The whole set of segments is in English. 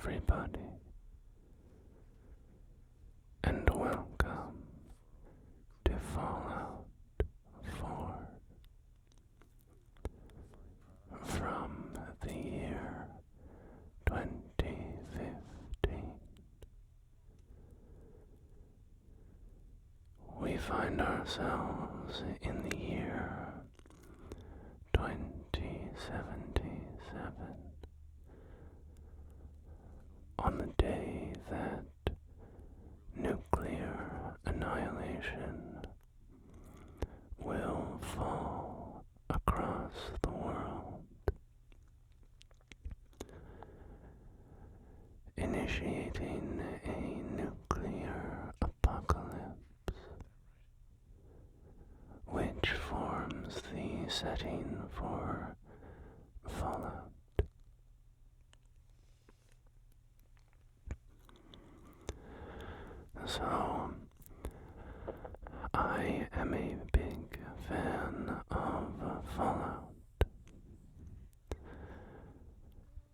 everybody, and welcome to Fallout 4 from the year 2015. We find ourselves in the year 2077, on the day that nuclear annihilation will fall across the world, initiating a nuclear apocalypse, which forms the setting for Fallout. So, I am a big fan of Fallout.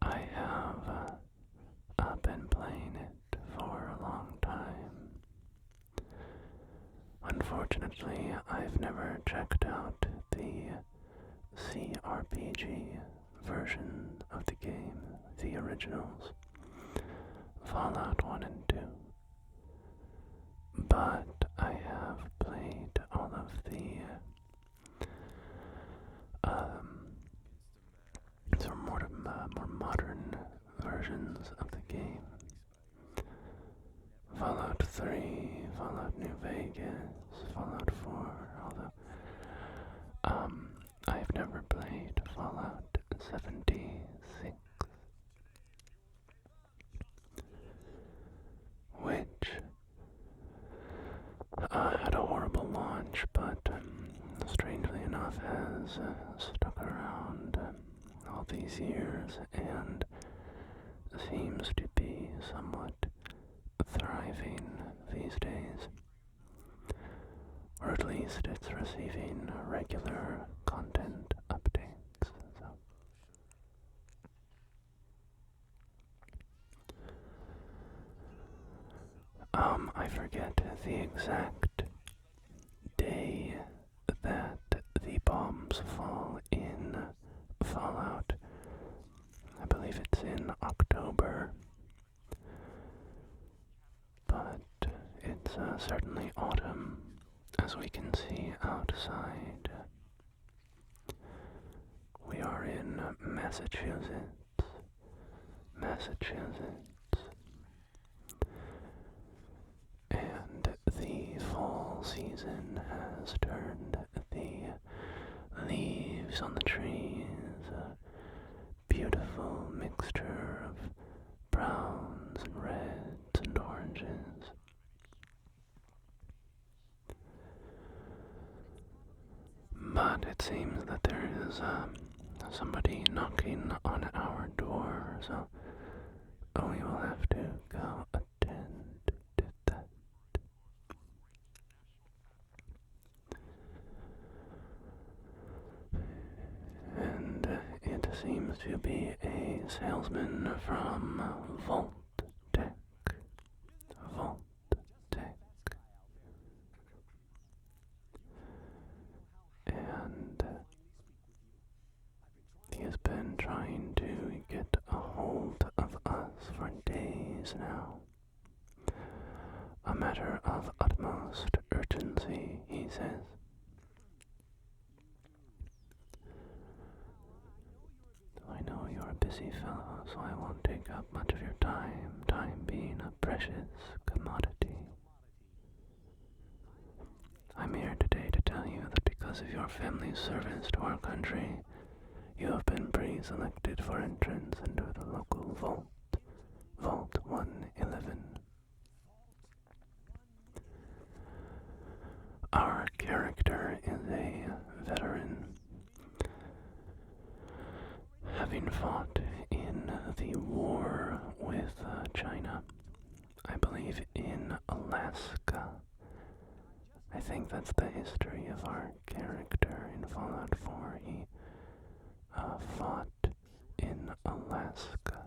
I have been playing it for a long time. Unfortunately, I've never checked out the CRPG version of the game, the originals, Fallout 1 and 2. But I have played all of the sort of more modern versions of the game. Fallout 3, Fallout New Vegas, Fallout 4, although I've never played Fallout 76, which had a horrible launch, but strangely enough has stuck around all these years and seems to be somewhat thriving these days, or at least it's receiving regular content updates. So. I forget the exact day that the bombs fall in Fallout. I believe it's in October, but it's certainly autumn, as we can see outside. We are in Massachusetts, and the fall season has turned the leaves on the trees a beautiful mixture of browns and reds and oranges. But it seems that there is somebody knocking on our door, so we will have to go attend to that. And it seems to be a salesman from Vault Tech. And he has been trying to get a hold of us for days now. A matter of utmost urgency, he says. I know you're a busy fellow, so I won't take up much of your time, time being a precious commodity. I'm here today to tell you that because of your family's service to our country, you have been pre-selected for entrance into the local vault, Vault 111. Our character is a veteran, having fought in the war with China, I believe in Alaska. I think that's the history of our character in Fallout 4. He fought in Alaska.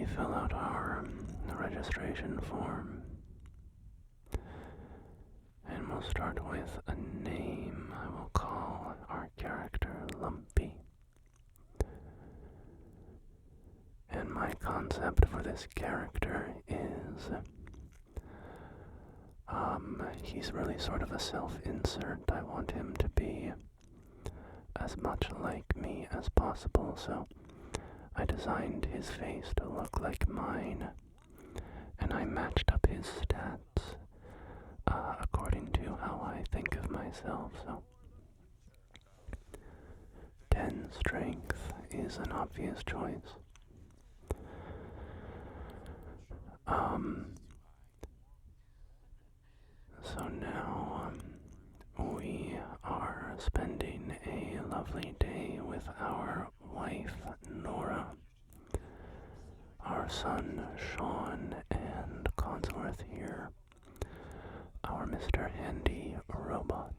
we fill out our registration form. And we'll start with a name. I will call our character Lumpy. And my concept for this character is, he's really sort of a self-insert. I want him to be as much like me as possible, so I designed his face to look like mine, and I matched up his stats according to how I think of myself. So 10 strength is an obvious choice. So now we are spending a lovely day with our wife Nora, our son Sean, and Codsworth here, our Mr. Handy robot.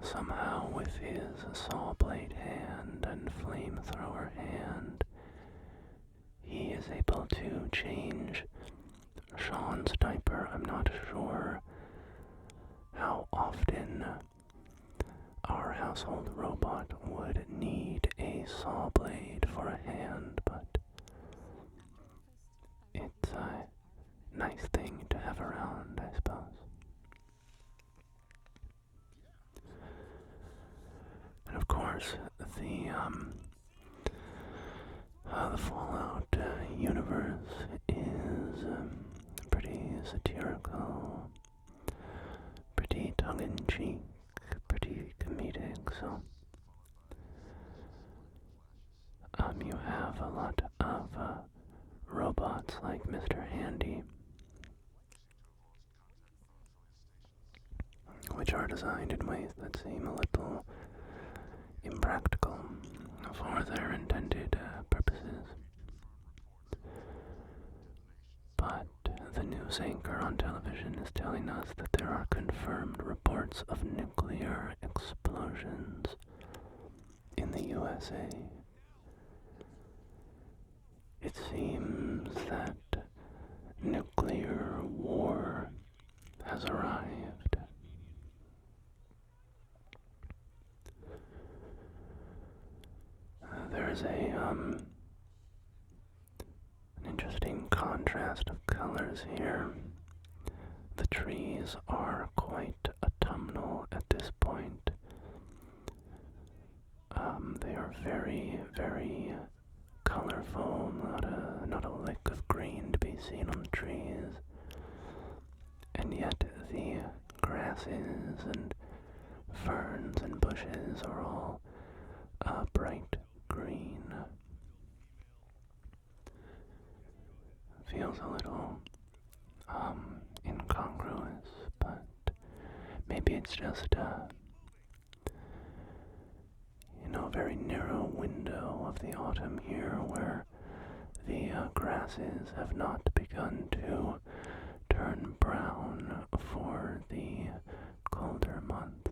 Somehow with his saw blade hand and flamethrower hand, he is able to change Sean's diaper. I'm not sure how often our household robot would need a saw blade for a hand, but it's a nice thing to have around, I suppose. And of course, the Fallout universe is pretty satirical, pretty tongue-in-cheek, pretty comedic, so you have a lot of robots like Mr. Handy, which are designed in ways that seem a little impractical for their intended purposes. But the news anchor on television is telling us that there are confirmed reports of nuclear explosions in the USA. It seems that nuclear war has arrived. There's an interesting contrast of colors here. The trees are quite autumnal at this point. They are very, very colorful, not a lick of green to be seen on the trees. And yet the grasses and ferns and bushes are all bright green. Feels a little incongruous, but maybe it's just a very narrow window of the autumn here where the grasses have not begun to turn brown for the colder months.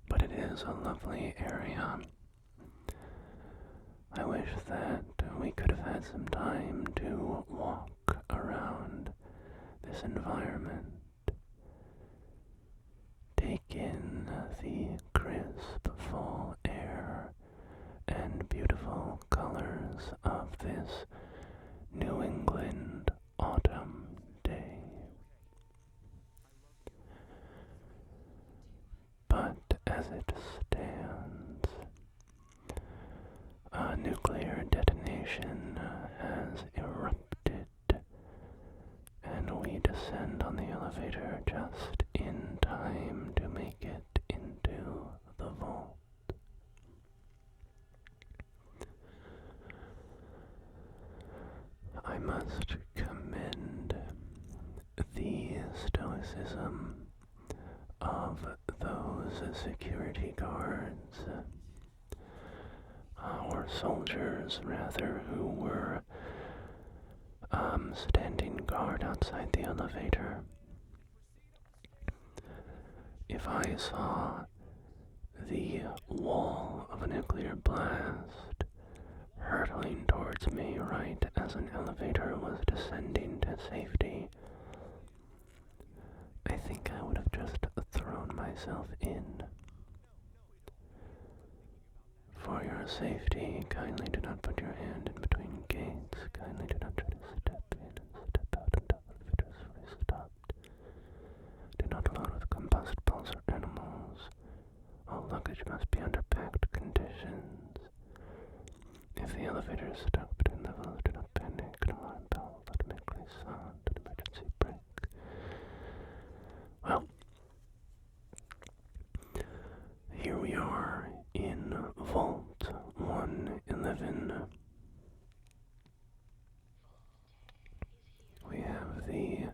But it is a lovely area. I wish that we could have had some time to walk around this environment, take in the crisp fall air and beautiful colors of this New England autumn day. But as it stands, a nuclear detonation has erupted, and we descend on the elevator just in time to make it into the vault. I must commend the stoicism of those security guards, or soldiers rather, who were standing guard outside the elevator. If I saw wall of a nuclear blast hurtling towards me right as an elevator was descending to safety. I think I would have just thrown myself in. For your safety, kindly do not put your hand in between gates. Kindly do not try to step in and step out until the elevator is fully stopped. Do not load with combustibles or animals. All luggage must be under packed conditions. If the elevator is stuck between levels, do not panic. An alarm bell will automatically sound an emergency brake. Well, here we are in Vault 111. We have the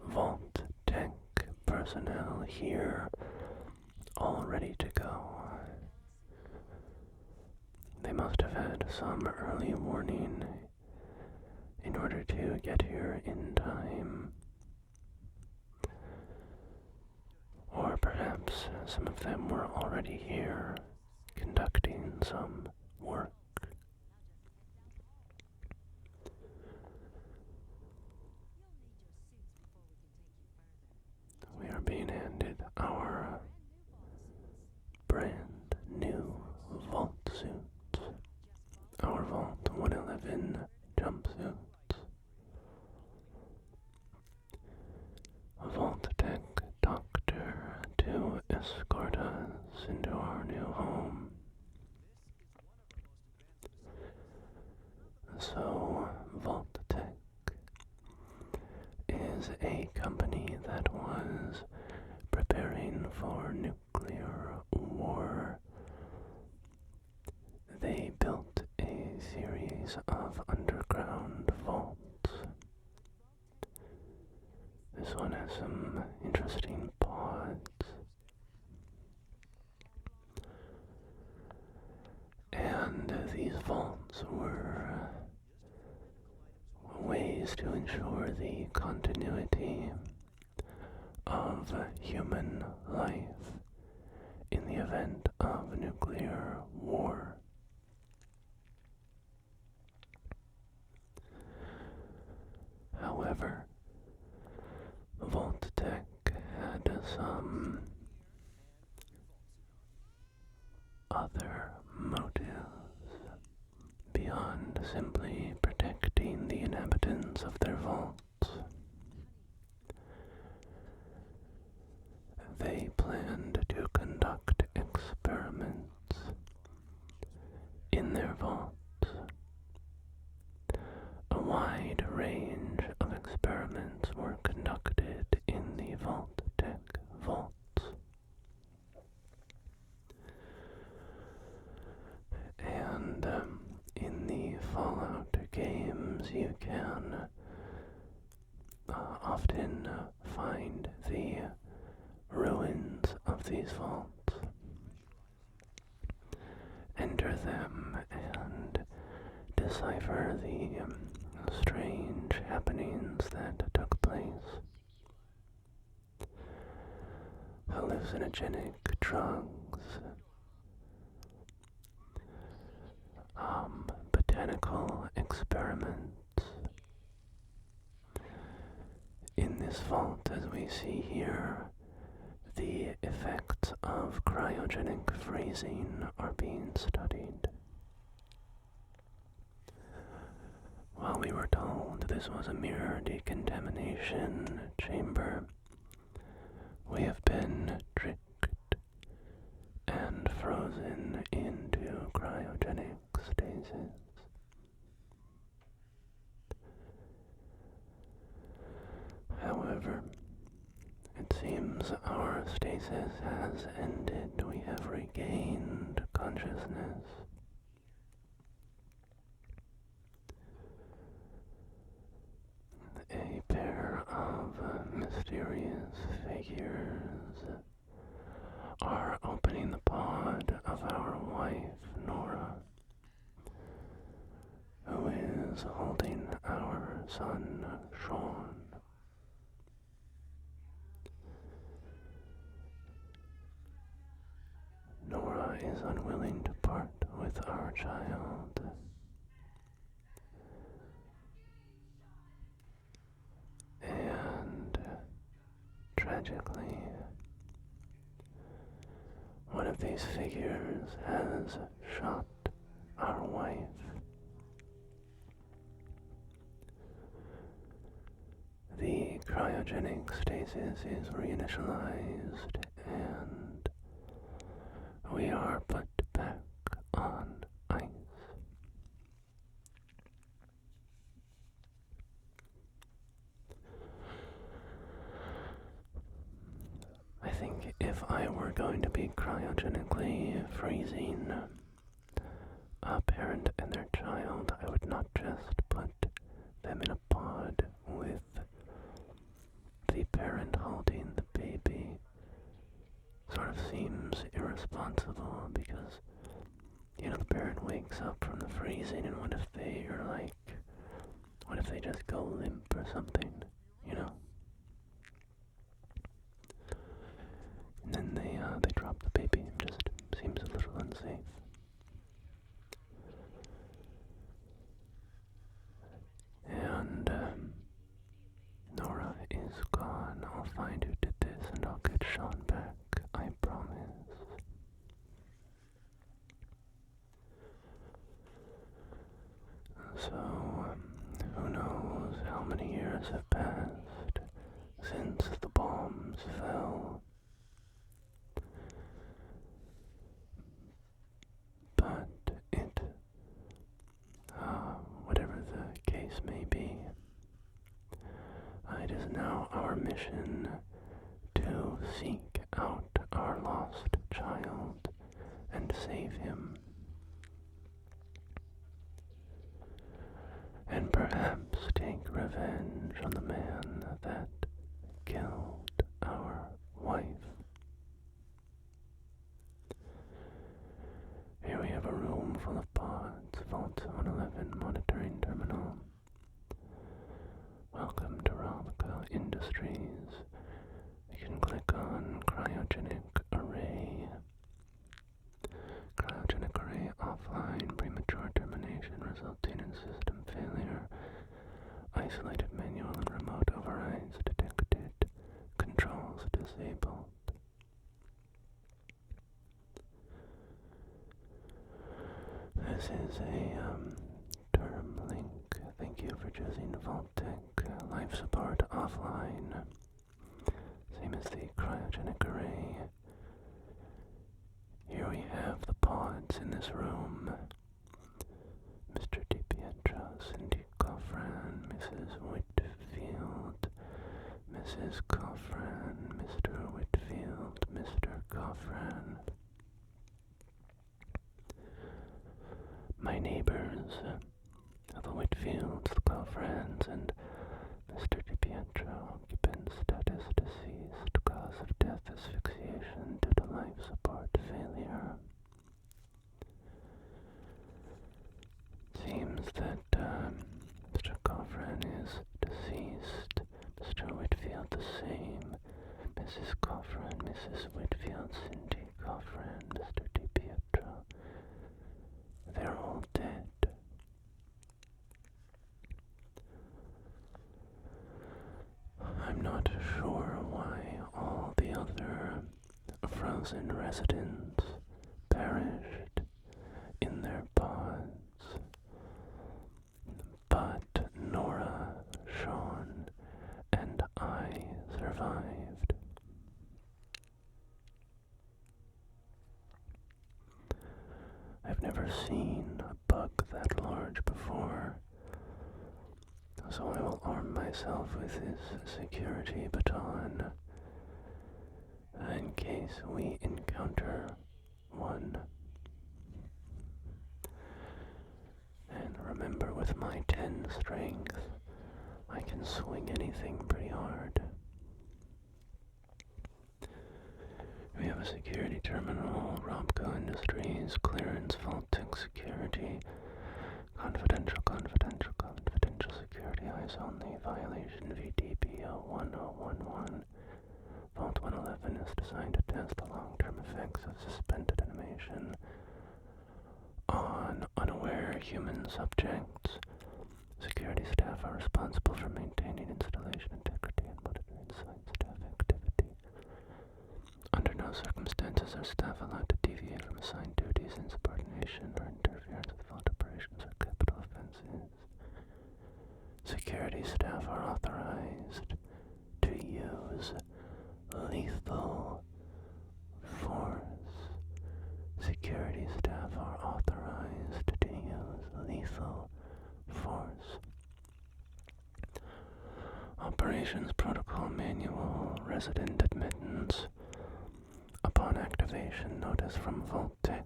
Vault Tech personnel here, all ready to go. They must have had some early warning in order to get here in time. Or perhaps some of them were already here, conducting some work. We are being handed our brand new vault suits, our Vault 111 jumpsuits. A Vault Tech doctor to escort us into our new home. So, Vault Tech is a company that was preparing for nuclear war. They built a series of underground vaults. This one has some interesting pods. And these vaults were ways to ensure the continuity of human life in the event of nuclear war. However, Vault Tech had some other motives beyond simply protecting the inhabitants of their vaults. They planned to conduct experiments in their vaults. A wide range of experiments were conducted in the Vault Tech vaults. And in the Fallout games, you can often find the ruins of these vaults. Enter them and decipher the strange happenings that took place. Hallucinogenic drugs, botanical experiments. In this vault, as we see here, the effects of cryogenic freezing are being studied. While we were told this was a mere decontamination chamber, we have been tricked and frozen into cryogenic stasis. However, it seems our stasis has ended. We have regained consciousness. A pair of mysterious figures are opening the pod of our wife, Nora, who is holding our son, Sean. Nora Nora is unwilling to part with our child. And tragically, one of these figures has shot our wife. The cryogenic stasis is reinitialized and we are put back on ice. I think if I were going to be cryogenically freezing a parent and their child, I would not just put them in a pod with the parent holding the baby. Sort of seems irresponsible because, you know, the parent wakes up from the freezing, and what if they are like, what if they just go limp or something, you know? And then they drop the baby. It just seems a little unsafe. And Nora is gone. I'll find who did this and I'll get Sean back. I promise. So, who knows how many years have passed since the bombs fell. But whatever the case may be, it is now our mission to seek out our lost child and save him. And perhaps take revenge on the man that killed our wife. Here we have a room full of pods, Vault 111 monitoring terminal. Welcome to Roleplay Industries. You can click on Cryogenic Array. Cryogenic Array offline, premature termination resulting in system failure. Isolated manual and remote overrides detected. Controls disabled. This is a term link. Thank you for choosing Vault-Tec. Life support offline. Same as the cryogenic array. Here we have the pods in this room. Mr. DiPietro, Cindy Coffran, Mrs. Whitfield, Mrs. Coffran, Mr. Whitfield, Mr. Coffran. My neighbors, the Whitfields, the Coffrans, and Mr. DiPietro, occupant status deceased, cause of death asphyxiation due to life support failure. Seems that Mr. Coffran is deceased, Mr. Whitfield the same, Mrs. Coffran, Mrs. Whitfield, Cindy Coffran, Mr. DiPietro. They're all dead. I'm not sure why all the other frozen residents perished in their pods, but Nora, Sean, and I survived. I've never seen a bug that large before, so I will arm myself with this security baton in case we encounter one. And remember, with my 10 strength, I can swing anything pretty hard. We have a security terminal, Robco Industries, clearance, Vault-Tec security, confidential security, eyes only, violation VDPO 1011. Vault 111 is designed to test the long-term effects of suspended animation. information on unaware human subjects. Security staff are responsible for maintaining installation integrity and monitoring site staff activity. Under no circumstances are staff allowed to deviate from assigned duties, insubordination, or interference with vault operations or capital offenses. Security staff are authorized to use lethal force. Security staff are authorized to use lethal force. Operations Protocol Manual, Resident Admittance. Upon activation notice from Vault-Tec,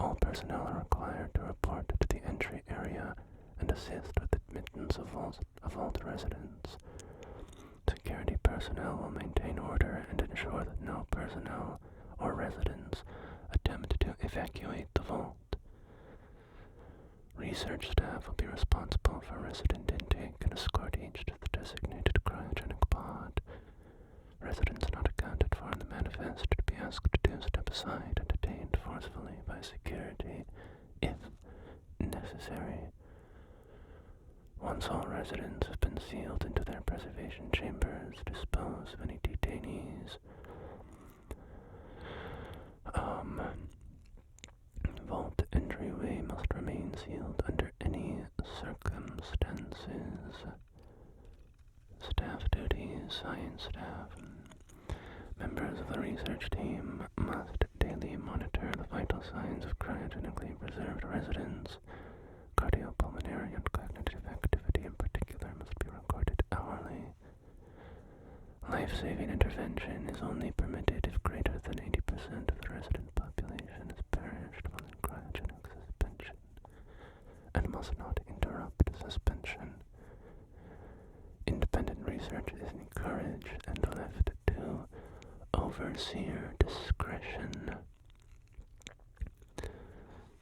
all personnel are required to report to the entry area and assist with admittance of vault residents. Security personnel will maintain order and ensure that no personnel or residents attempt to evacuate the vault. Research staff will be responsible for resident intake and escort each to the designated cryogenic pod. Residents not accounted for in the manifest to be asked to step aside and detained forcefully by security, if necessary. Once all residents have been sealed into their preservation chambers, dispose of any detainees. Vault entryway must remain sealed under any circumstances. Staff duties, science staff. Members of the research team must daily monitor the vital signs of cryogenically preserved residents. Cardiopulmonary and cognitive activity in particular must be recorded hourly. Life-saving intervention is only permitted if greater than 80% of the resident population has perished while in cryogenic suspension and must not interrupt suspension. Independent research is encouraged and left to overseer discretion.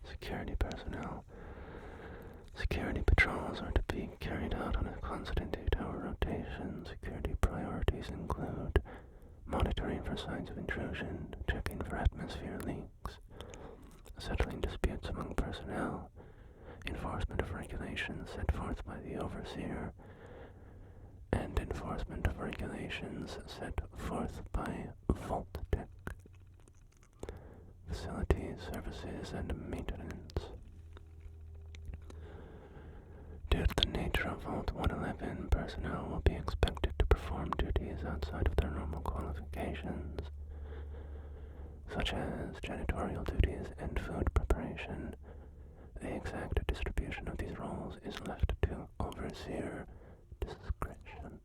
Security personnel. Security patrols are to be carried out on a constant 8-hour rotation. Security priorities include monitoring for signs of intrusion, checking for atmosphere leaks, settling disputes among personnel, enforcement of regulations set forth by the overseer, and enforcement of regulations set forth by Vault-Tec. Facilities, services, and maintenance. Due to the nature of Vault 111, personnel will be expected to perform duties outside of their normal qualifications, such as janitorial duties and food preparation. The exact distribution of these roles is left to overseer discretion.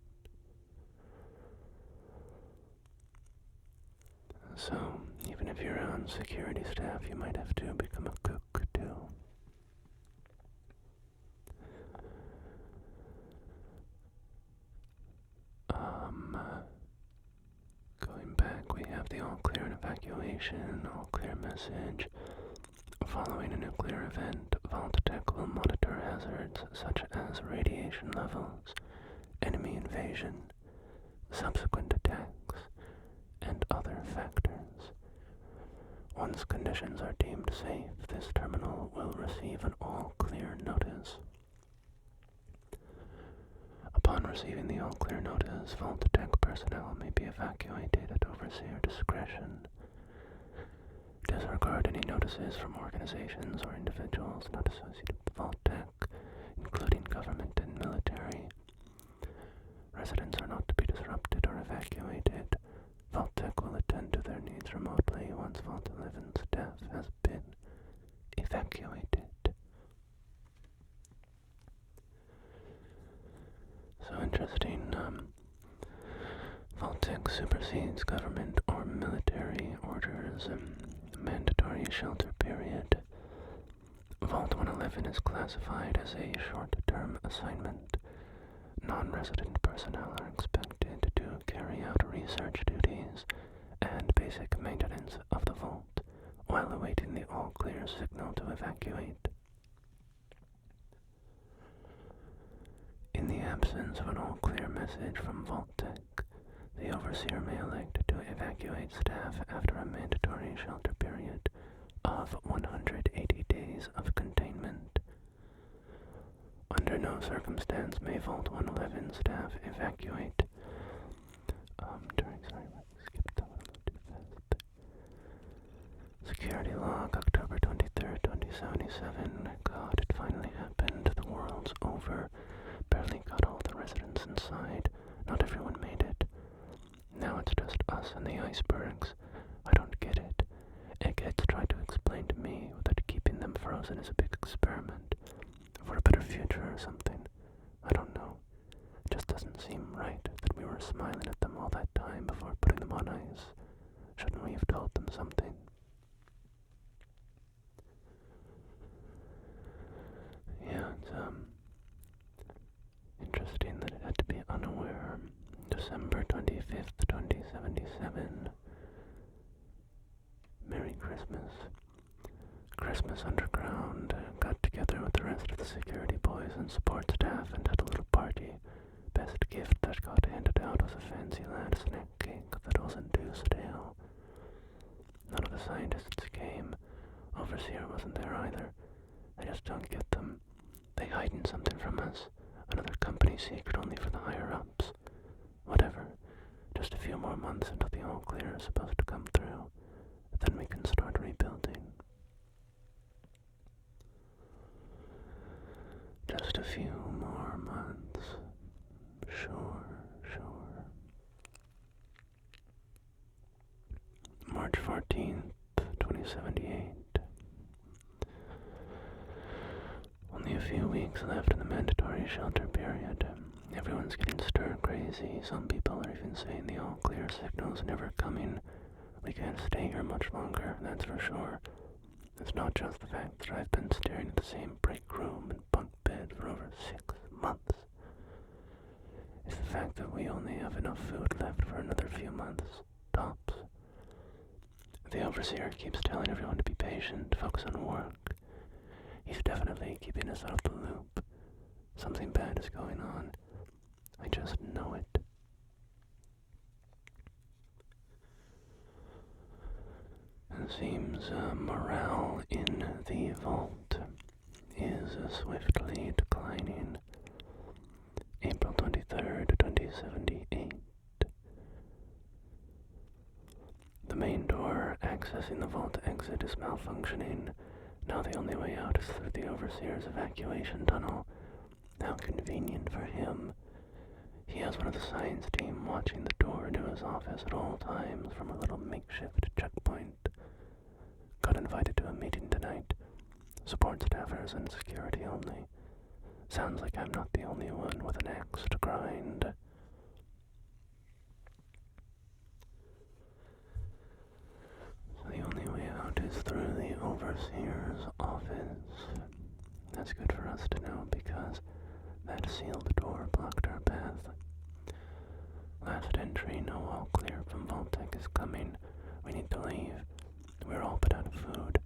So, even if you're on security staff, you might have to become a cook too. Going back, we have the all-clear and evacuation, all-clear message. Following a nuclear event, Vault-Tec will monitor hazards such as radiation levels, enemy invasion, subsequent attacks, and other factors. Once conditions are deemed safe, this terminal will receive an all-clear notice. Upon receiving the all-clear notice, Vault-Tec personnel may be evacuated at overseer discretion. Disregard any notices from organizations or individuals not associated with Vault-Tec, including government and military. Residents are not to be disrupted or evacuated. Vault-Tec will attend to their needs remotely once Vault 11 staff has been evacuated. So interesting. Vault-Tec supersedes government or military orders. Mandatory shelter period. Vault 111 is classified as a short-term assignment. Non-resident personnel are expected to carry out research duties and basic maintenance of the vault while awaiting the all-clear signal to evacuate. In the absence of an all-clear message from Vault-Tec, the overseer may elect to evacuate staff after a mandatory shelter period of 180 days of containment. Under no circumstance may Vault 111 staff evacuate. Security log, October 23rd, 2077. God, it finally happened. The world's over. Barely got all the residents inside. Not everyone made it. Now it's just us and the icebergs. I don't get it. Eggheads tried to explain to me that keeping them frozen is a big experiment. For a better future or something. I don't know. It just doesn't seem right that we were smiling at them all that time before putting them on ice. Shouldn't we have told them something? Yeah, it's, interesting that it had to be unaware. December 25th, 2077. Merry Christmas. Christmas Underground got together with the rest of the security boys and support staff and had a little party. Best gift that got handed out was a fancy lad snack cake that wasn't too stale. None of the scientists came. Overseer wasn't there either. I just don't get them. They hiding something from us. Another company secret only for the higher-ups. Whatever. Just a few more months until the all-clear is supposed to come through. Then we can start rebuilding. Just a few more months. Sure. March 14th, 2078. Only a few weeks left in the mandatory shelter period. Everyone's getting stir-crazy. Some people are even saying the all-clear signal's never coming. We can't stay here much longer, that's for sure. It's not just the fact that I've been staring at the same break room and bunk bed for over 6 months. It's the fact that we only have enough food left for another few months, tops. The overseer keeps telling everyone to be patient, focus on work. He's definitely keeping us out of the loop. Something bad is going on. I just know it. It seems morale in the vault is swiftly declining. April 23rd, 2078. The main door accessing the vault exit is malfunctioning. Now the only way out is through the Overseer's evacuation tunnel. How convenient for him. He has one of the science team watching the door to his office at all times from a little makeshift checkpoint. Got invited to a meeting tonight. Support staffers and security only. Sounds like I'm not the only one with an axe to grind. So the only way out is through the Overseer's office. That's good for us to know because that sealed door blocked our path. Last entry, no all clear from Vault-Tec is coming. We need to leave. We're all but out of food.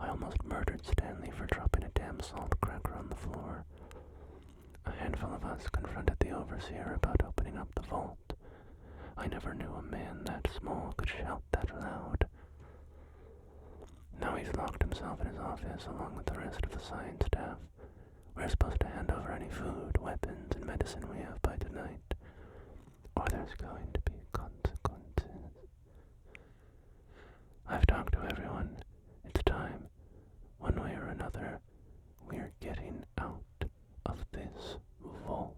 I almost murdered Stanley for dropping a damn salt cracker on the floor. A handful of us confronted the Overseer about opening up the vault. I never knew a man that small could shout that loud. Now he's locked himself in his office along with the rest of the science staff. We're supposed to hand over any food, weapons, and medicine we have by tonight, or there's going to be consequences. I've talked to everyone. It's time. One way or another, we're getting out of this vault.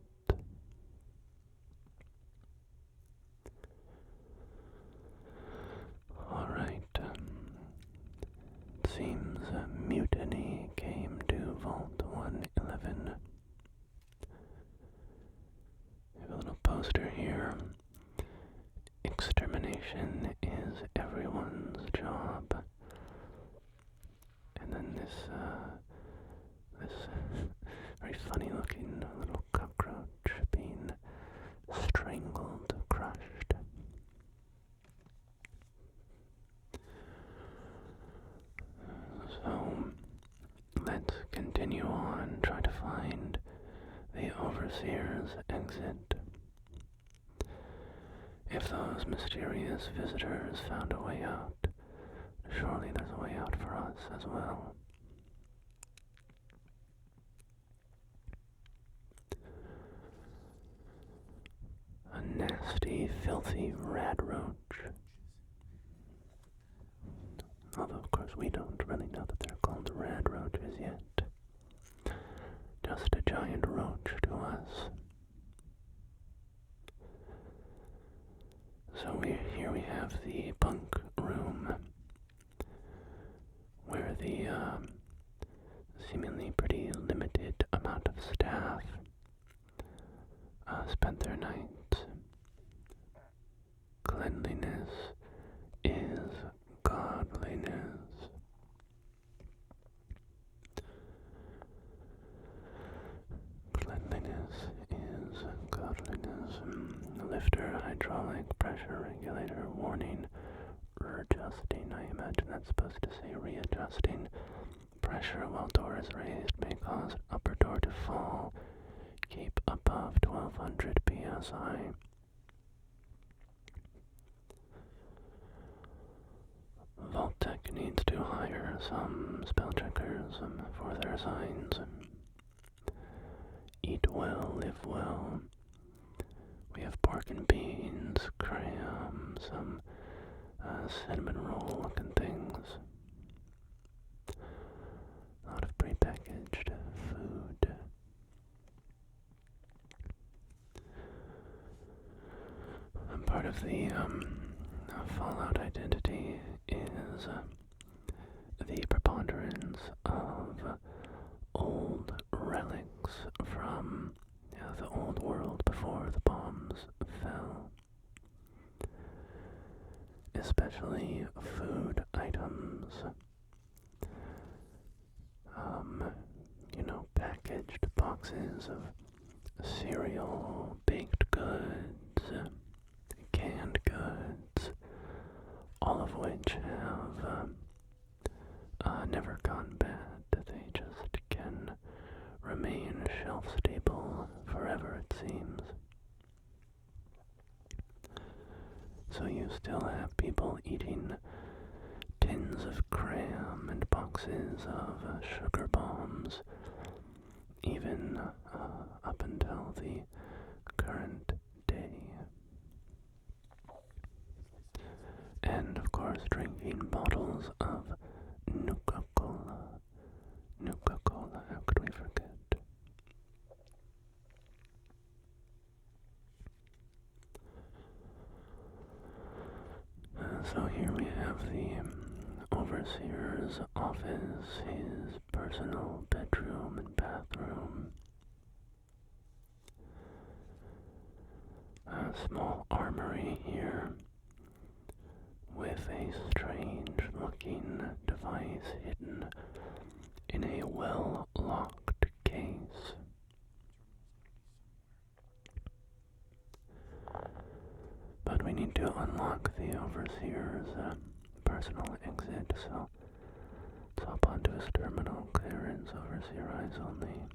Alright, it seems a mutiny came to Vault 111. We have a little poster here. Extermination is everyone's job. And then this very funny looking little cockroach being strangled, crushed. So, let's continue on, try to find the Overseer's exit. If those mysterious visitors found a way out, Surely there's a way out for us as well. A nasty, filthy radroach. Although, of course, we don't really know that they're called radroaches yet. Just a giant roach to us. So here we have the bunk room, where the seemingly pretty limited amount of staff spent their nights. Cleanliness is godliness. Cleanliness is godliness. Lifter, hydraulic, pressure regulator, warning, adjusting. I imagine that's supposed to say readjusting. Pressure while door is raised may cause upper door to fall. Keep above 1200 psi. Vault Tech needs to hire some spell checkers for their signs. Eat well, live well. We have pork and beans, cram, some cinnamon roll looking things. A lot of prepackaged food. And part of the Fallout identity is the preponderance of old relics from the old world before the bombs fell. Especially food items. Packaged boxes of cereal, baked goods, canned goods, all of which have never gone bad. They just can remain shelf stable forever, it seems. So you still have people eating tins of cram and boxes of sugar bombs, even up until the current day. And of course drinking bottles of Nuka-Cola. Nuka-Cola, how could we forget? So here we have the overseer's office, his personal bedroom and bathroom. A small armory here with a strange-looking device hidden in a well-locked case. But we need to unlock the overseer's personal exit, so let's hop onto his terminal. Clearance, overseer eyes only.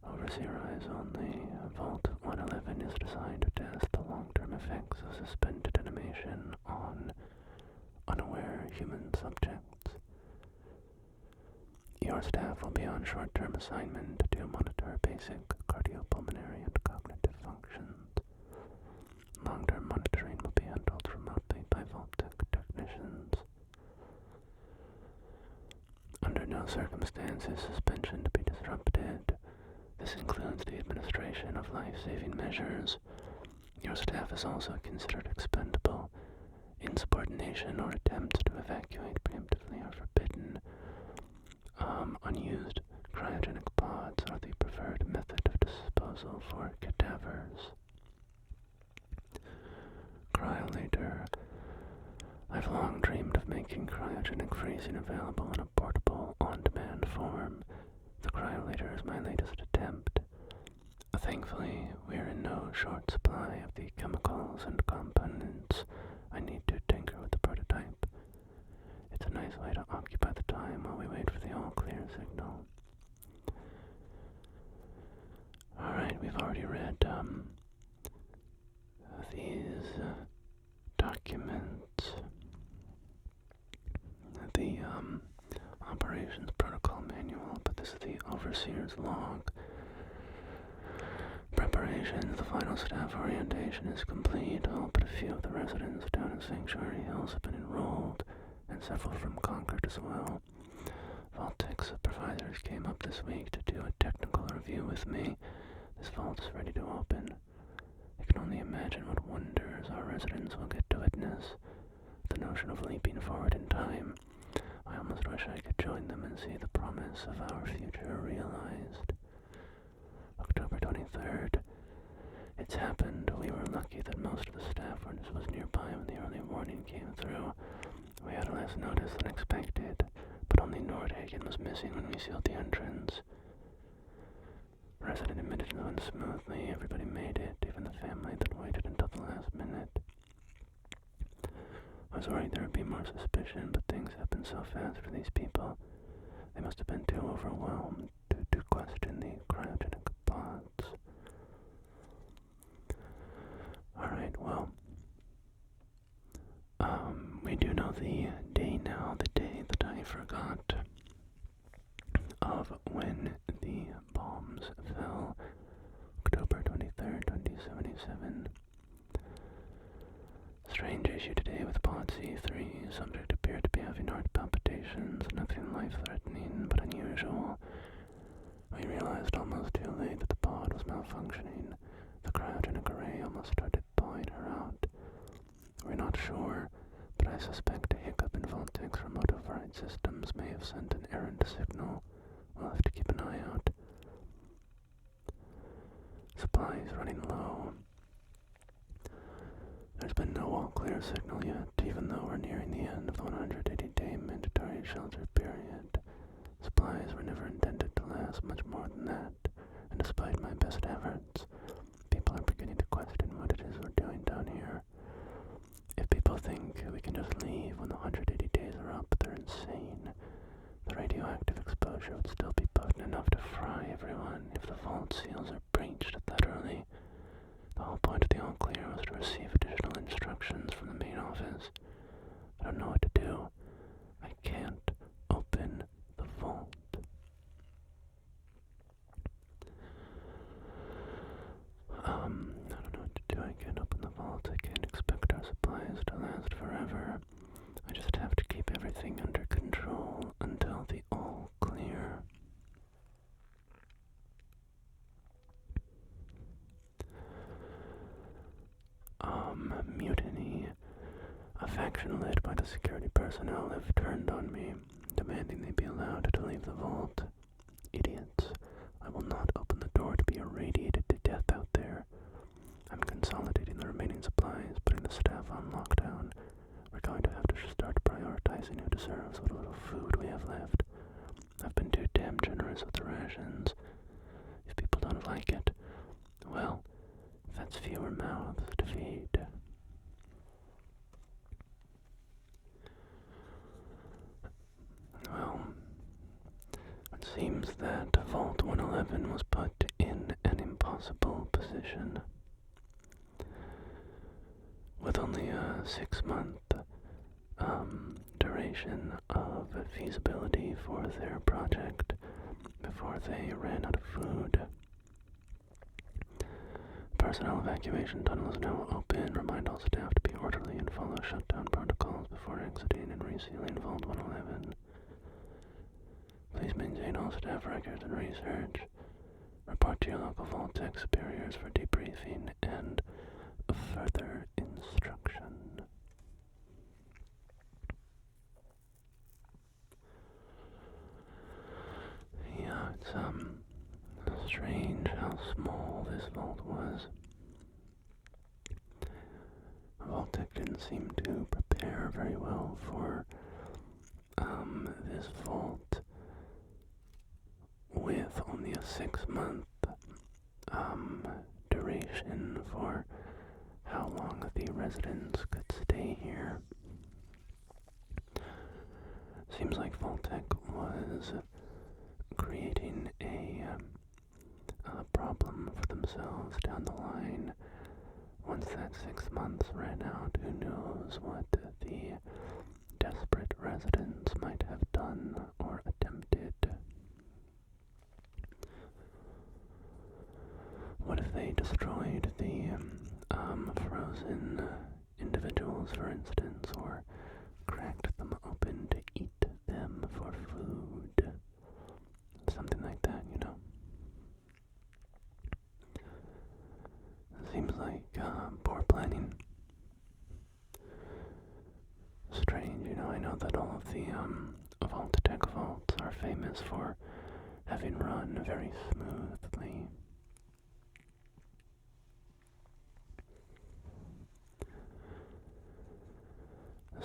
Overseer eyes only. Vault 111 is designed to test the long-term effects of suspended animation on unaware human subjects. Your staff will be on short-term assignment to monitor basic cardiopulmonary and cognitive functions. Long-term monitoring will be handled remotely by Vault-Tec technicians. Under no circumstances suspension to be disrupted. This includes the administration of life-saving measures. Your staff is also considered expendable. Insubordination or attempts to evacuate preemptively are forbidden. Unused cryogenic pods are the preferred method of disposal for cadavers. Cryolator. I've long dreamed of making cryogenic freezing available in a portable, on-demand form. The cryolator is my latest attempt. Thankfully, we are in no short supply of the chemicals and components I need to tinker with the prototype. It's a nice way to occupy the time while we wait for the all-clear signal. Alright, we've already read these documents. manual, but this is the overseer's log. Preparations, the final staff orientation is complete. All but a few of the residents down in Sanctuary Hills have been enrolled, and several from Concord as well. Vault-Tech supervisors came up this week to do a technical review with me. This vault is ready to open. I can only imagine what wonders our residents will get to witness. The notion of leaping forward in time. I almost wish I could join them and see the promise of our future realized. October 23rd. It's happened. We were lucky that most of the staff was nearby when the early warning came through. We had less notice than expected, but only Nordhagen was missing when we sealed the entrance. Resident admitted it went smoothly. Everybody made it, even the family that waited until the last minute. I was worried there would be more suspicion, but things happened so fast for these people. They must have been too overwhelmed to question the cryogenic pods. Alright, well, we do know the day now, the day that I forgot of when the bombs fell, October 23rd, 2077. Strange issue today with pod C3. Subject appeared to be having heart palpitations, nothing life-threatening, but unusual. We realized almost too late that the pod was malfunctioning. The cryogenic array almost started thawing her out. We're not sure, but I suspect a hiccup in Vault-Tech's remote override systems may have sent an errant signal. We'll have to keep an eye out. Supplies running low. There's been no all-clear signal yet, even though we're nearing the end of the 180-day mandatory shelter period. Supplies were never intended to last much more than that, and despite my best efforts, people are beginning to question what it is we're doing down here. If people think we can just leave when the 180 days are up, they're insane. The radioactive exposure would still be potent enough to fry everyone if the vault seals are breached that early. The whole point of the all-clear was to receive additional instructions from the main office. I don't know what to do. I can't open the vault. I don't know what to do. I can't open the vault. I can't expect our supplies to last forever. I just have to keep everything under control until the all-clear. Mutiny. A faction led by the security personnel have turned on me, demanding they be allowed to leave the vault. Idiots. I will not open the door to be irradiated to death out there. I'm consolidating the remaining supplies, putting the staff on lockdown. We're going to have to start prioritizing who deserves what little food we have left. I've been too damn generous with the rations. If people don't like it, well, that's fewer mouths to feed. Well, it seems that Vault 111 was put in an impossible position. With only a 6-month duration of feasibility for their project before they ran out of food. Personnel evacuation tunnel is now open. Remind all staff to be orderly and follow shutdown protocols before exiting and resealing Vault 111. Please maintain all staff records and research. Report to your local Vault-Tech superiors for debriefing and further instruction. Yeah, it's strange how small this vault was. Vault-Tech didn't seem to prepare very well for this vault with only a 6-month duration for how long the residents could stay here. Seems like Vault-Tech was creating a problem for themselves down the line. Once that 6 months ran out, who knows what the desperate residents might have done or attempted. What if they destroyed the frozen individuals, for instance, or cracked them open to eat them for food? Something like that, you know? Seems like poor planning. Strange, you know, I know that all of the Vault Tech vaults are famous for having run very smoothly.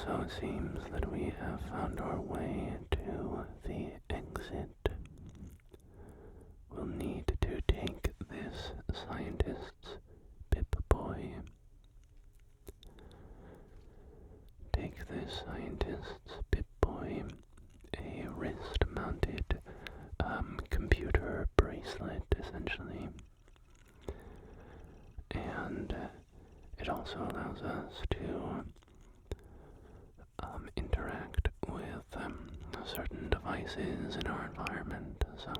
So it seems that we have found our way to the exit. We'll need to take this scientist's Pip-Boy. Take this scientist's Pip-Boy, a wrist-mounted computer bracelet, essentially. And it also allows us to interact with certain devices in our environment, so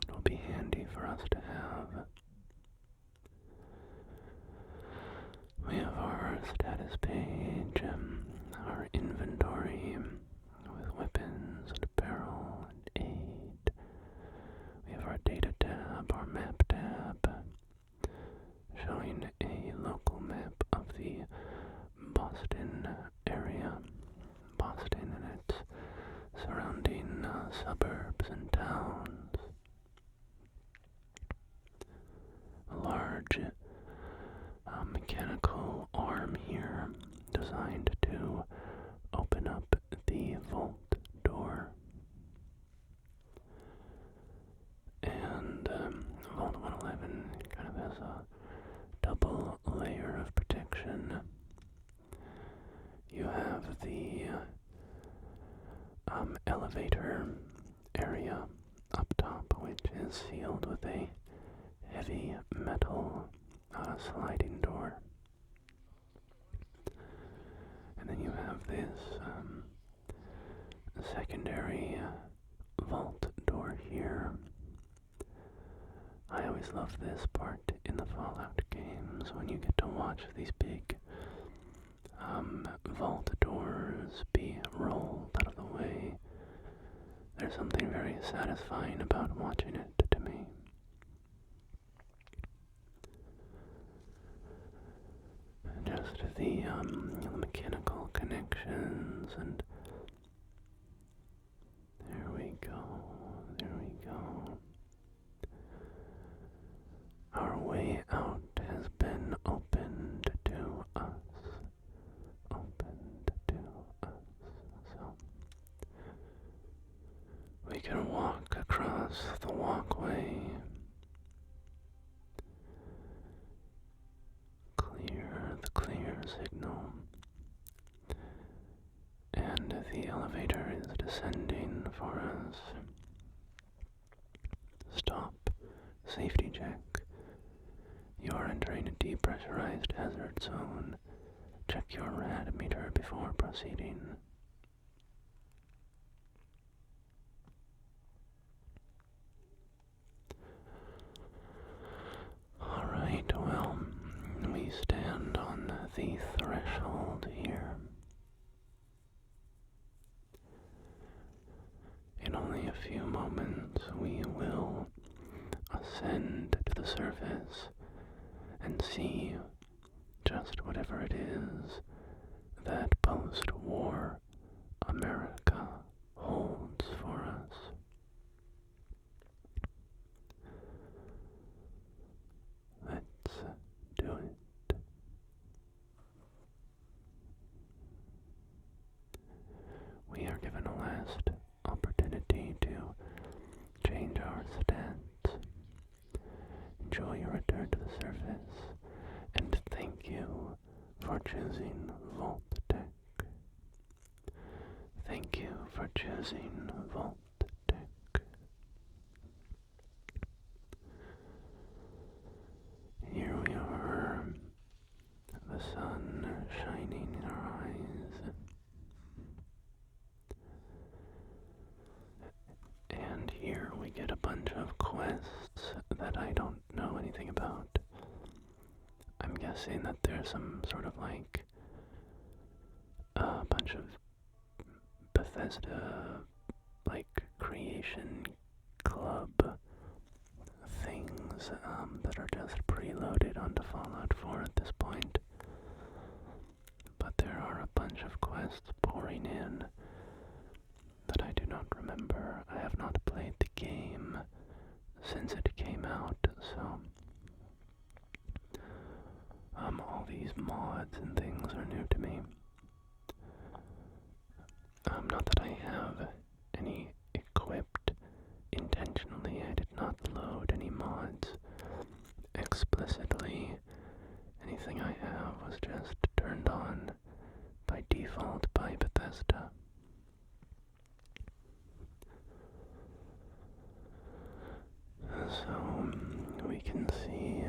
it'll be handy for us to have. We have our status page, our inventory with weapons and apparel and aid. We have our data tab, our map tab, showing a local map of the Boston area, Boston and its surrounding suburbs and towns. A large mechanical arm here designed to open up the vault door. And Vault 111 kind of has a double layer of protection. You have the elevator area up top, which is sealed with a heavy metal sliding door. And then you have this secondary vault door here. I always love this part in the Fallout games when you get to watch these big vault doors be rolled out of the way. There's something very satisfying about watching it, to me. Just the mechanical connections, and there we go, there we go. Our way out has been opened to us. Opened to us. So we can walk across the walkway. Clear the clear signal. And the elevator is descending for us. Stop. Safety check. You are entering a depressurized hazard zone. Check your rad meter before proceeding. Alright, well, we stand on the threshold here. In only a few moments, we will ascend to the surface and see just whatever it is that post-war America holds for us. Let's do it. We are given a last opportunity to change our stats. Enjoy your return to the surface, and thank you for choosing Vault Tech. Thank you for choosing Vault Tech. Here we are, the sun shining in our eyes. And here we get a bunch of quests that I don't know anything about. I'm guessing that there's some sort of like a bunch of Bethesda like creation club things that are just preloaded onto Fallout 4 at this point. But there are a bunch of quests pouring in that I do not remember. I have not played the game since it came out, so all these mods and things are new to me. Not that I have any equipped intentionally. I did not load any mods explicitly. Anything I have was just turned on by default by Bethesda. So we can see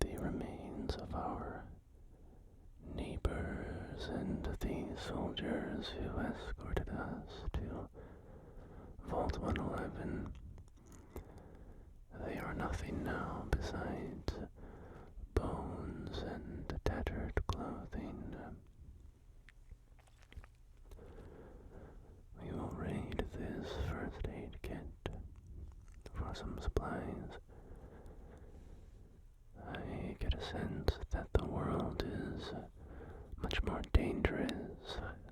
the remains of our neighbors and the soldiers who escorted us to Vault 111. They are nothing now besides bones and tattered clothing. We will raid this first aid kit for some supplies. I get a sense that the world is much more dangerous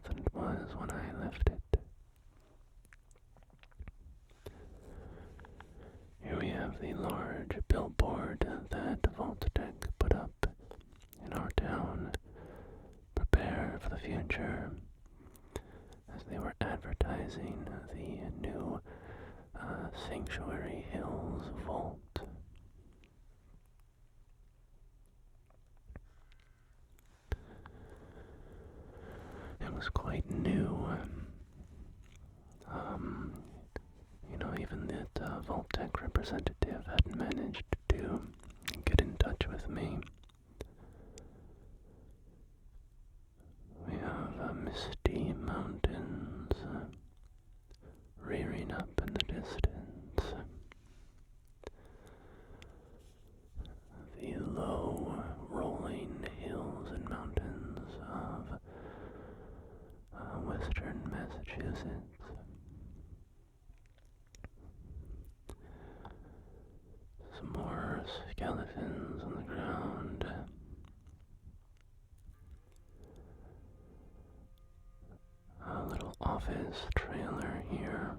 than it was when I left it. Here we have the large billboard that Vault-Tec put up in our town. Prepare for the future, as they were advertising the new Sanctuary Hills Vault. It was quite new. Even that Vault-Tec representative hadn't managed to get in touch with me. We have misty mountains rearing up in the distance. The low, rolling hills and mountains of western Massachusetts. Some more skeletons on the ground. A little office trailer here.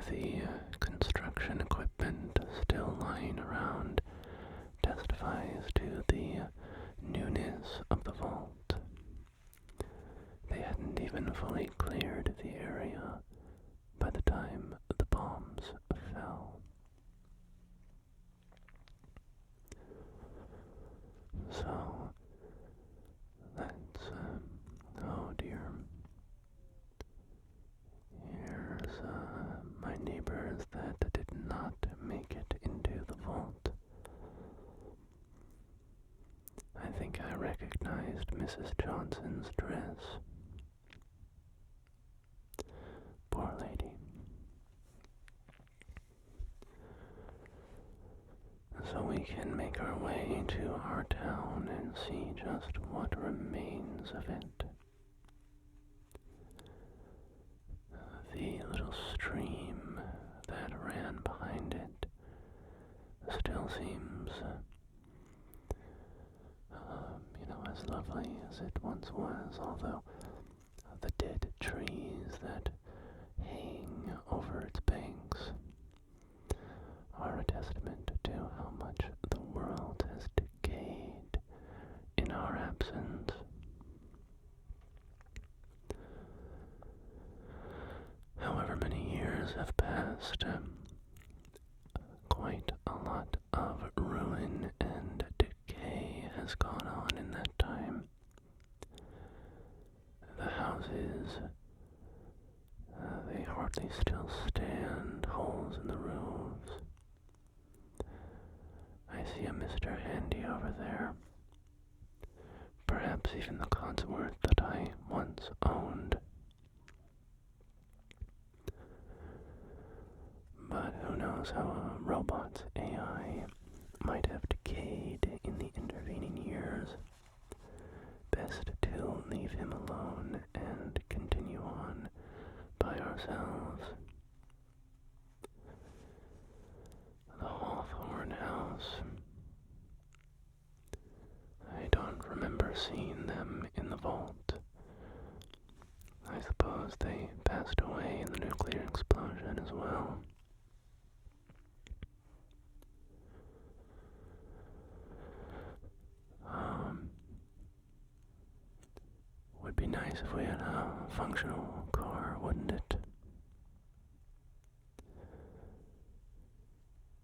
The construction equipment still lying around testifies to the newness of the vault. They hadn't even fully cleared the area by the time the bombs fell. So, that's, oh dear. Here's, my neighbors that did not make it into the vault. I think I recognized Mrs. Johnson's dress. Poor lady. So we can make our way to our town and see just what remains of it. The little stream that ran behind it still seems, as lovely as it once was, although the dead trees that hang over its banks are a testament to how much the world has decayed in our absence. However many years have passed, quite a lot of ruin and decay has gone on in that time. The houses, they hardly still stand, holes in the roofs. I see a Mr. Handy over there. Perhaps even the Codsworth that I once owned. shows how a robot's AI might have decayed in the intervening years. Best to leave him alone and continue on by ourselves. The Hawthorne House. I don't remember seeing them in the vault. I suppose they passed away in the nuclear explosion as well. Would be nice if we had a functional car, wouldn't it?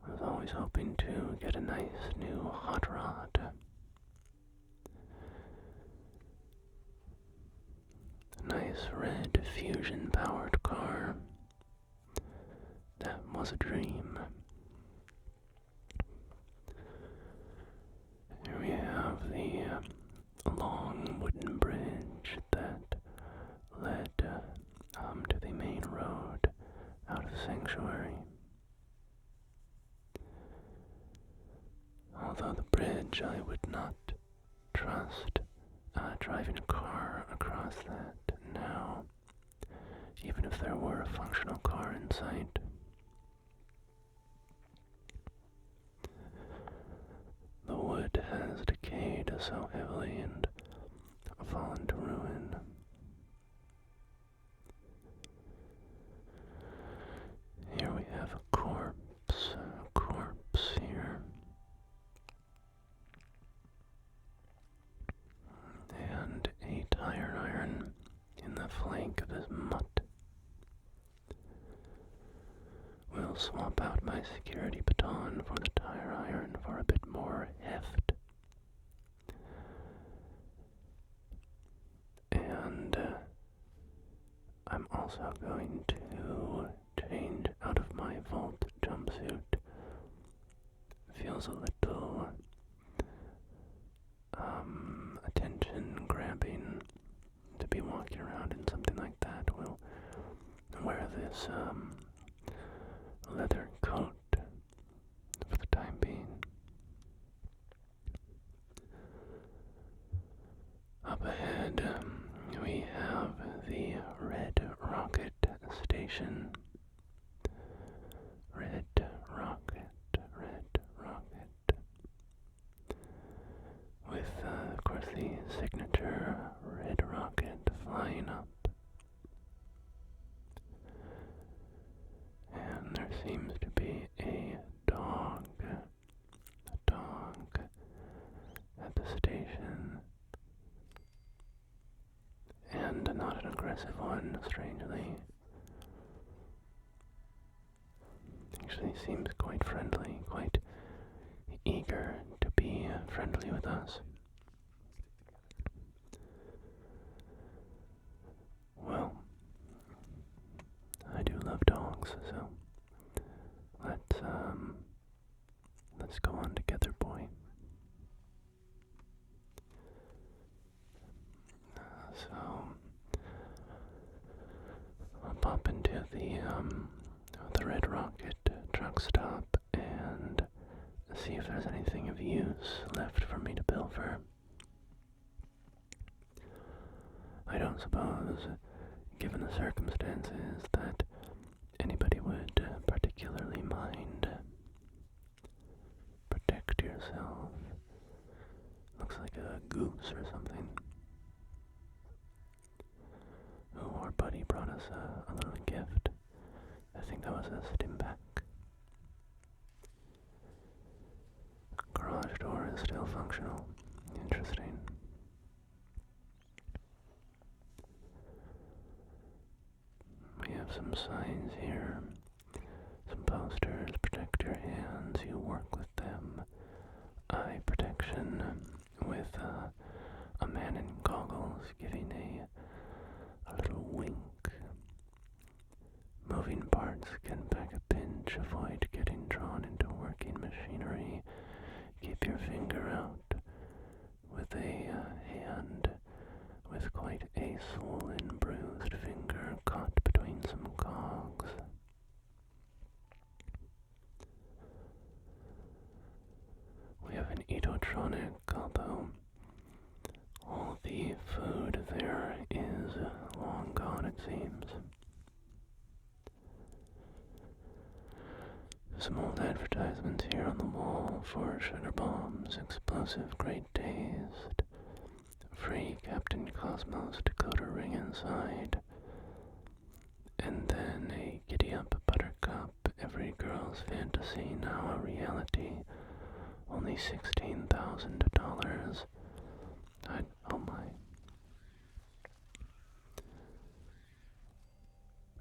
I was always hoping to get a nice new hot rod. A nice red fusion-powered car. That was a dream. Here we have the long wooden bridge that led to the main road out of the sanctuary. Although the bridge, I would not trust driving a car across that now, even if there were a functional car in sight. The wood has decayed so heavily and fallen to ruin. Here we have a corpse here. And a tire iron in the flank of his mutt. We'll swap out my security baton for the tire iron for a bit more heft. And I'm also going to change out of my vault jumpsuit. Feels a little attention grabbing to be walking around in something like that. We'll wear this leather coat for the time being. Up ahead, we have the Red Rocket Station. Red Rocket. With, of course, the signature Red Rocket flying up. And there seems to be a dog at the station. And not an aggressive one, strangely. Actually seems quite friendly, quite eager to be friendly with us. Well, I do love dogs, so let's go on together, boy. So I'll pop into the Red Rocket truck stop and see if there's anything of use left for me to pilfer. I don't suppose, given the circumstances, that anybody would particularly mind. Protect yourself. Looks like a goose or something. Oh, our buddy brought us a little gift. I think that was a Stimpak. Garage door is still functional. Interesting. We have some signs here. Some posters. Protect your hands. You work with them. Eye protection with a man in goggles giving a little wink. Moving parts can pack a pinch. Avoid getting drawn into working machinery. Keep your finger out with a hand with quite a swollen, bruised finger caught between some cogs. Some old advertisements here on the wall for sugar bombs, explosive great taste, free Captain Cosmos decoder ring inside, and then a giddy-up buttercup, every girl's fantasy, now a reality, only $16,000. Oh my.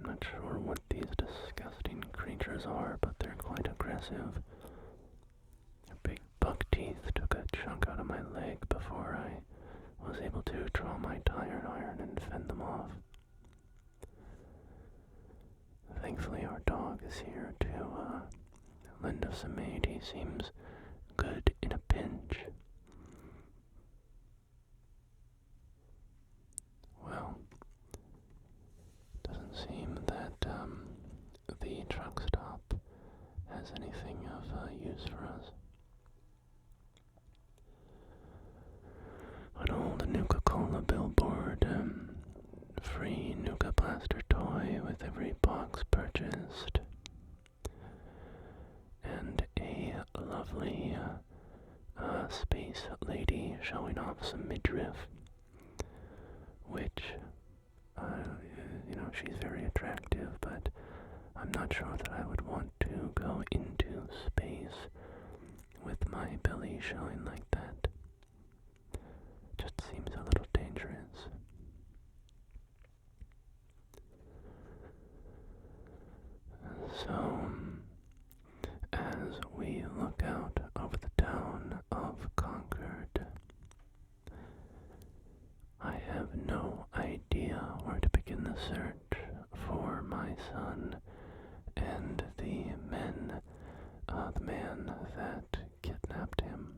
I'm not sure what these disgusting creatures are, but they're quite aggressive. Their big buck teeth took a chunk out of my leg before I was able to draw my tire iron and fend them off. Thankfully our dog is here to lend us a mate. He seems good in a pinch. Well, doesn't seem that the truck stop has anything of use for us. An old Nuka-Cola billboard, free Nuka Blaster toy with every box purchased, and a lovely space lady showing off some midriff, which, she's very attractive, but I'm not sure that I would want to go into space with my belly showing like that. Just seems a little dangerous. So, as we look out over the town of Concord, I have no idea where to begin the search for my son and the man that kidnapped him.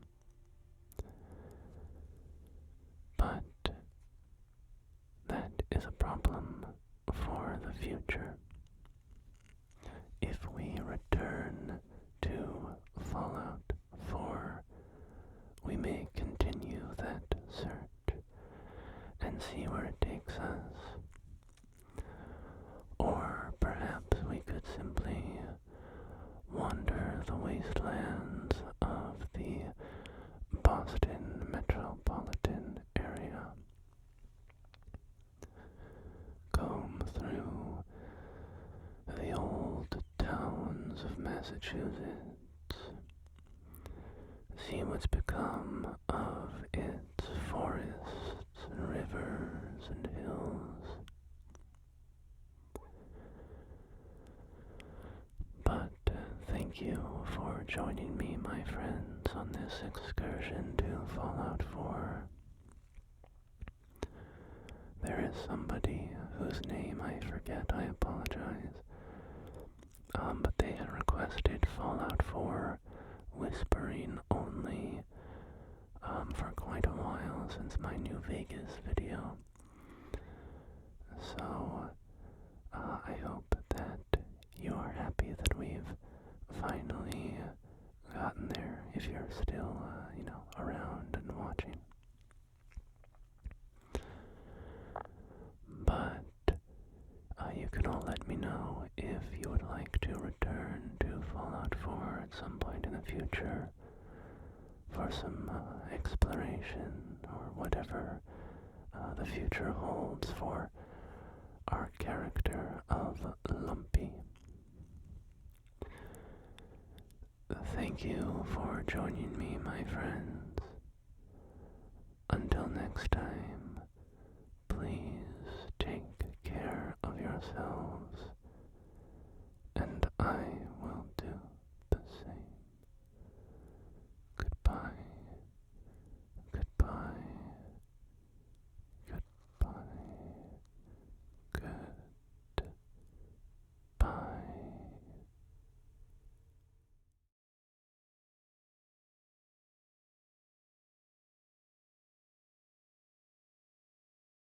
But that is a problem for the future. If we return to Fallout 4, we may continue that search and see where it takes us. Or perhaps we could simply wander the wastelands of the Boston metropolitan area, comb through the old towns of Massachusetts, see what's become of its forests and rivers and hills. But thank you for joining me, my friends, on this excursion to Fallout 4. There is somebody whose name I forget, I apologize. But they had requested Fallout 4 whispering only for quite a while since my New Vegas video. So I hope that you are happy that we've finally gotten there, if you're still, around and watching. But you can all let me know if you would like to return to Fallout 4 at some point in the future for some exploration or whatever the future holds for our character of Lumpy. Thank you for joining me, my friends. Until next time, please take care of yourselves.